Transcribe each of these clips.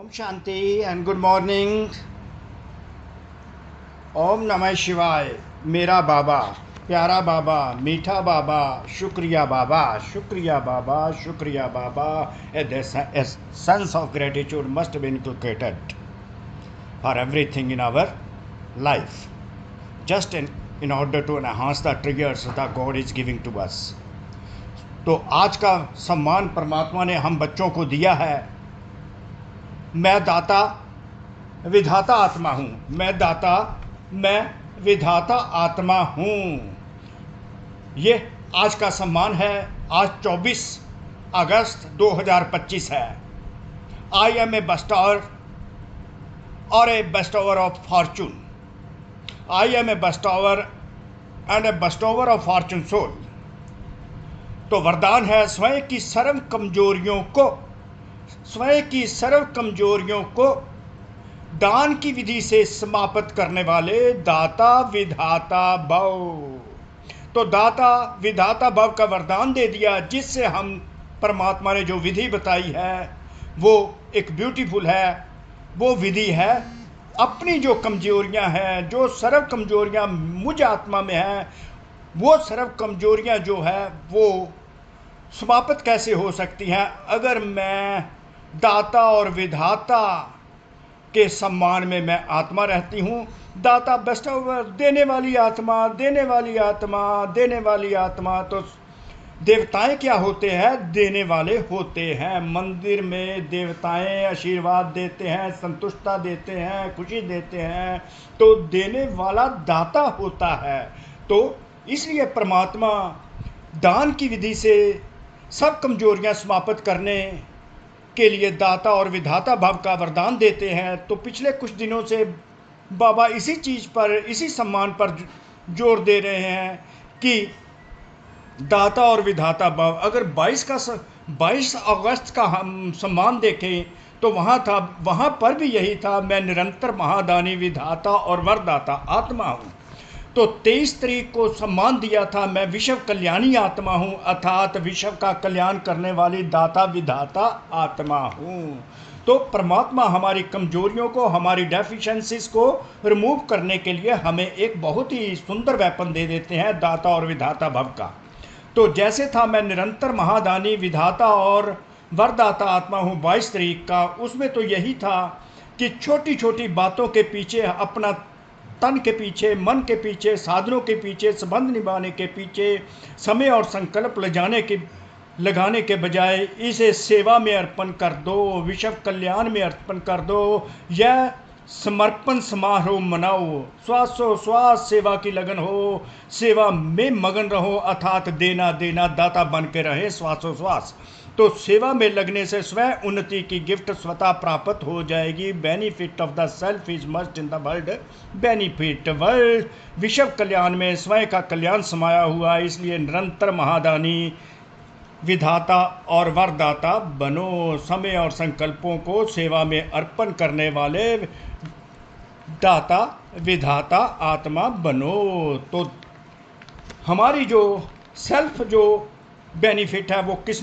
Om Shanti and good morning. ओम नमः शिवाय। मेरा बाबा, प्यारा बाबा, मीठा बाबा, शुक्रिया बाबा, शुक्रिया बाबा, शुक्रिया बाबा। A sense of gratitude must be inculcated for everything in our life, just in order to enhance the triggers that God is giving to us. तो आज का सम्मान परमात्मा ने हम बच्चों को दिया है। मैं दाता विधाता आत्मा हूँ। मैं विधाता आत्मा हूँ। ये आज का सम्मान है। आज 24 अगस्त 2025 है। आई एम ए बेस्टोवर और a bestower of fortune. I am a bestower and a bestower of fortune soul. तो वरदान है स्वयं की सर्व कमजोरियों को दान की विधि से समाप्त करने वाले दाता विधाता भव। तो दाता विधाता भव का वरदान दे दिया, जिससे हम परमात्मा ने जो विधि बताई है वो एक ब्यूटीफुल है। वो विधि है अपनी जो कमजोरियां हैं, जो सर्व कमजोरियां मुझ आत्मा में हैं, वो सर्व कमजोरियां जो है वो समाप्त कैसे हो सकती हैं अगर मैं दाता और विधाता के सम्मान में मैं आत्मा रहती हूँ। दाता बेस्टोवर, देने वाली आत्मा, देने वाली आत्मा, देने वाली आत्मा। तो देवताएं क्या होते हैं? देने वाले होते हैं। मंदिर में देवताएं आशीर्वाद देते हैं, संतुष्टता देते हैं, खुशी देते हैं। तो देने वाला दाता होता है। तो इसलिए परमात्मा दान की विधि से सब कमजोरियां समाप्त करने के लिए दाता और विधाता भाव का वरदान देते हैं। तो पिछले कुछ दिनों से बाबा इसी चीज़ पर, इसी सम्मान पर जोर दे रहे हैं कि दाता और विधाता भाव। अगर 22 अगस्त का हम सम्मान देखें तो वहाँ पर भी यही था, मैं निरंतर महादानी विधाता और वरदाता आत्मा हूँ। तो 23 तारीख को सम्मान दिया था, मैं विश्व कल्याणी आत्मा हूँ, अर्थात विश्व का कल्याण करने वाली दाता विधाता आत्मा हूँ। तो परमात्मा हमारी कमजोरियों को, हमारी डेफिशिएंसीज को रिमूव करने के लिए हमें एक बहुत ही सुंदर वेपन दे देते हैं, दाता और विधाता भव का। तो जैसे था मैं निरंतर महादानी विधाता और वरदाता आत्मा हूँ 22 तारीख का, उसमें तो यही था कि छोटी छोटी बातों के पीछे, अपना तन के पीछे, मन के पीछे, साधनों के पीछे, संबंध निभाने के पीछे समय और संकल्प लगाने के बजाय इसे सेवा में अर्पण कर दो, विश्व कल्याण में अर्पण कर दो। यह समर्पण समारोह मनाओ, श्वासोश्वास सेवा की लगन हो, सेवा में मगन रहो, अर्थात देना देना दाता बन के रहे श्वासोश्वास। तो सेवा में लगने से स्वयं उन्नति की गिफ्ट स्वतः प्राप्त हो जाएगी। Benefit of the self is must in the world benefit world. विश्व कल्याण में स्वयं का कल्याण समाया हुआ, इसलिए निरंतर महादानी विधाता और वरदाता बनो। समय और संकल्पों को सेवा में अर्पण करने वाले दाता विधाता आत्मा बनो। तो हमारी जो सेल्फ जो बेनिफिट है वो किस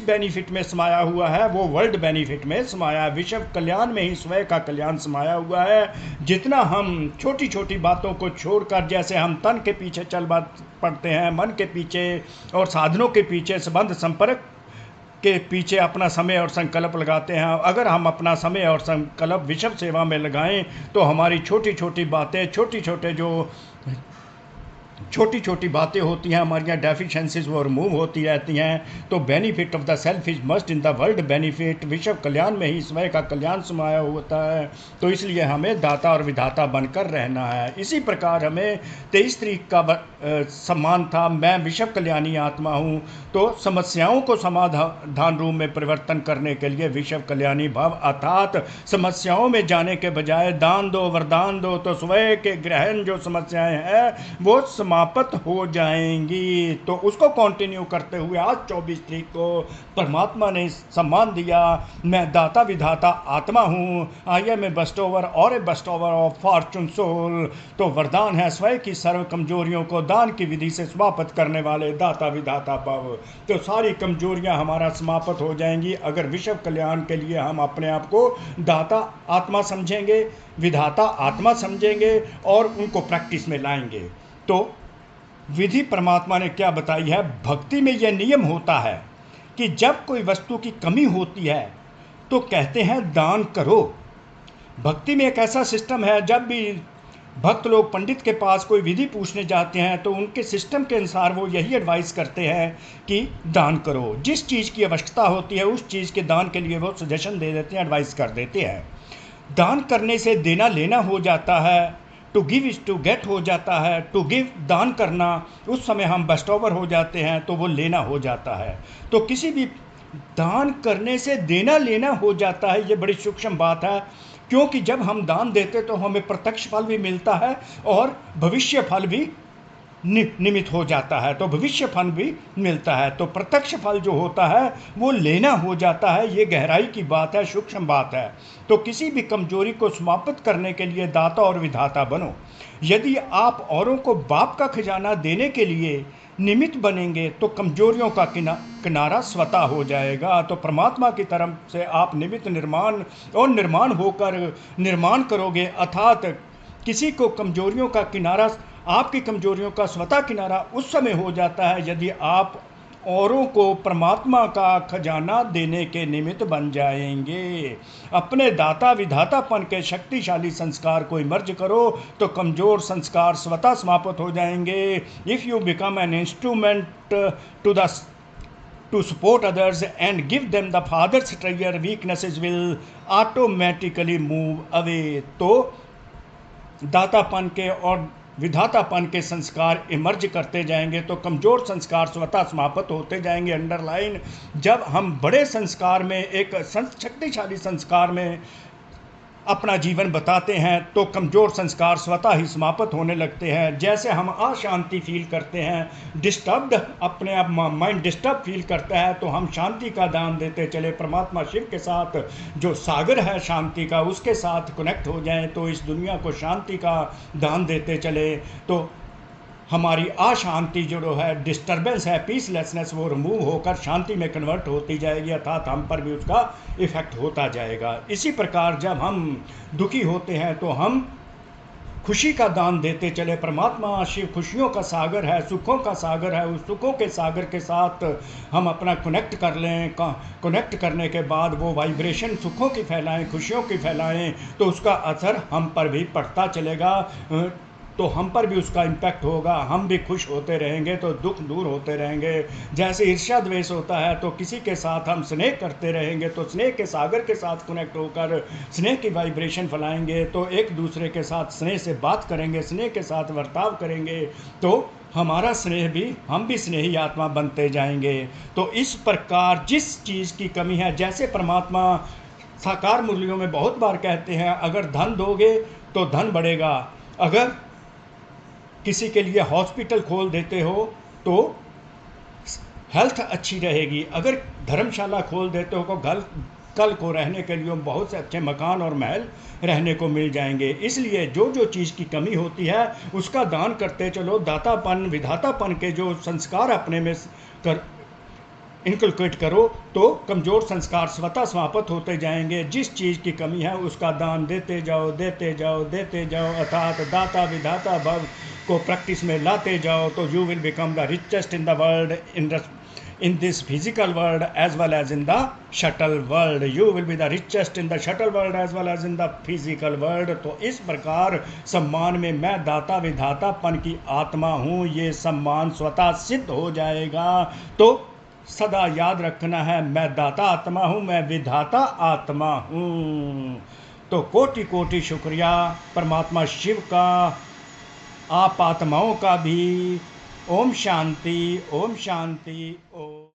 बेनिफिट में समाया हुआ है? वो वर्ल्ड बेनिफिट में समाया है। विश्व कल्याण में ही स्वयं का कल्याण समाया हुआ है। जितना हम छोटी छोटी बातों को छोड़कर, जैसे हम तन के पीछे चल पड़ते हैं, मन के पीछे और साधनों के पीछे, संबंध संपर्क के पीछे अपना समय और संकल्प लगाते हैं, अगर हम अपना समय और संकल्प विश्व सेवा में लगाएं तो हमारी छोटी छोटी बातें, छोटी छोटी बातें होती हैं, हमारी डेफिशिएंसीज वो रिमूव होती रहती हैं। तो benefit of the self is must in the world benefit. विश्व कल्याण में ही स्वयं का कल्याण समाया होता है। तो इसलिए हमें दाता और विधाता बनकर रहना है। इसी प्रकार हमें 23 तारीख का सम्मान था, मैं विश्व कल्याणी आत्मा हूँ। तो समस्याओं को समाधान रूप में परिवर्तन करने के लिए विश्व कल्याणी भाव, अर्थात समस्याओं में जाने के बजाय दान दो, वरदान दो। तो स्वयं के ग्रहण जो समस्याएं हैं वो समाप्त हो जाएंगी। तो उसको कंटिन्यू करते हुए आज 24 तारीख को परमात्मा ने सम्मान दिया, मैं दाता विधाता आत्मा हूँ, आई एम ए बेस्टोवर और a bestower of fortune soul. तो वरदान है स्वयं की सर्व कमजोरियों को दान की विधि से समाप्त करने वाले दाता विधाता भव। तो सारी कमजोरियां हमारा समाप्त हो जाएंगी अगर विश्व कल्याण के लिए हम अपने आप को दाता आत्मा समझेंगे, विधाता आत्मा समझेंगे और उनको प्रैक्टिस में लाएंगे। तो विधि परमात्मा ने क्या बताई है, भक्ति में यह नियम होता है कि जब कोई वस्तु की कमी होती है तो कहते हैं दान करो। भक्ति में एक ऐसा सिस्टम है, जब भी भक्त लोग पंडित के पास कोई विधि पूछने जाते हैं तो उनके सिस्टम के अनुसार वो यही एडवाइस करते हैं कि दान करो। जिस चीज़ की आवश्यकता होती है उस चीज़ के दान के लिए वो सजेशन दे देते हैं, एडवाइस कर देते हैं। दान करने से देना लेना हो जाता है, to give is to get हो जाता है। टू गिव दान करना, उस समय हम बेस्टोवर हो जाते हैं तो वो लेना हो जाता है। तो किसी भी दान करने से देना लेना हो जाता है, ये बड़ी सूक्ष्म बात है, क्योंकि जब हम दान देते तो हमें प्रत्यक्ष फल भी मिलता है और भविष्य फल भी निमित हो जाता है, तो भविष्य फल भी मिलता है। तो प्रत्यक्ष फल जो होता है वो लेना हो जाता है। ये गहराई की बात है, सूक्ष्म बात है। तो किसी भी कमजोरी को समाप्त करने के लिए दाता और विधाता बनो। यदि आप औरों को बाप का खजाना देने के लिए निमित्त बनेंगे तो कमजोरियों का किनारा स्वतः हो जाएगा। तो परमात्मा की तरफ से आप निमित्त निर्माण और निर्माण होकर निर्माण करोगे, अर्थात किसी को कमजोरियों का किनारा, आपकी कमजोरियों का स्वतः किनारा उस समय हो जाता है यदि आप औरों को परमात्मा का खजाना देने के निमित्त बन जाएंगे। अपने दाता विधातापन के शक्तिशाली संस्कार को इमर्ज करो तो कमजोर संस्कार स्वतः समाप्त हो जाएंगे। If you become an instrument to support others and give them the father's treasure, weaknesses will automatically move away। तो दातापन के और विधातापन के संस्कार इमर्ज करते जाएंगे तो कमजोर संस्कार स्वतः समाप्त होते जाएंगे। अंडरलाइन, जब हम बड़े संस्कार में, एक शक्तिशाली संस्कार में अपना जीवन बताते हैं तो कमज़ोर संस्कार स्वतः ही समाप्त होने लगते हैं। जैसे हम अशांति फील करते हैं, डिस्टर्ब्ड, अपने आप माइंड डिस्टर्ब फील करता है, तो हम शांति का दान देते चले, परमात्मा शिव के साथ जो सागर है शांति का, उसके साथ कनेक्ट हो जाएं तो इस दुनिया को शांति का दान देते चले तो हमारी अशांति जो है, डिस्टर्बेंस है, पीसलेसनेस, वो रिमूव होकर शांति में कन्वर्ट होती जाएगी, अर्थात हम पर भी उसका इफेक्ट होता जाएगा। इसी प्रकार जब हम दुखी होते हैं तो हम खुशी का दान देते चले। परमात्मा शिव खुशियों का सागर है, सुखों का सागर है, उस सुखों के सागर के साथ हम अपना कनेक्ट कर लें। कनेक्ट करने के बाद वो वाइब्रेशन सुखों की फैलाएं, खुशियों की फैलाएं तो उसका असर हम पर भी पड़ता चलेगा, तो हम पर भी उसका इम्पैक्ट होगा, हम भी खुश होते रहेंगे तो दुख दूर होते रहेंगे। जैसे ईर्ष्या द्वेष होता है तो किसी के साथ हम स्नेह करते रहेंगे तो स्नेह के सागर के साथ कनेक्ट होकर स्नेह की वाइब्रेशन फैलाएंगे, तो एक दूसरे के साथ स्नेह से बात करेंगे, स्नेह के साथ बर्ताव करेंगे तो हमारा स्नेह भी, हम भी स्नेही आत्मा बनते जाएंगे। तो इस प्रकार जिस चीज़ की कमी है, जैसे परमात्मा साकार मूल्यों में बहुत बार कहते हैं, अगर धन दोगे तो धन बढ़ेगा, अगर किसी के लिए हॉस्पिटल खोल देते हो तो हेल्थ अच्छी रहेगी, अगर धर्मशाला खोल देते हो तो कल को रहने के लिए बहुत से अच्छे मकान और महल रहने को मिल जाएंगे। इसलिए जो जो चीज़ की कमी होती है उसका दान करते चलो। दातापन विधातापन के जो संस्कार अपने में इनकलकेट करो तो कमज़ोर संस्कार स्वतः समाप्त होते जाएंगे। जिस चीज़ की कमी है उसका दान देते जाओ, देते जाओ, देते जाओ, अर्थात दाता विधाता भव को प्रैक्टिस में लाते जाओ तो you will become the richest in the world, in this physical world as well as in the shuttle world. You will be the richest in the shuttle world as well as in the physical world। तो इस प्रकार सम्मान में मैं दाता विधातापन की आत्मा हूँ, ये सम्मान स्वतः सिद्ध हो जाएगा। तो सदा याद रखना है, मैं दाता आत्मा हूँ, मैं विधाता आत्मा हूँ। तो कोटि कोटि शुक्रिया परमात्मा शिव का, आप आत्माओं का भी। ओम शांति, ओम शांति, ओम।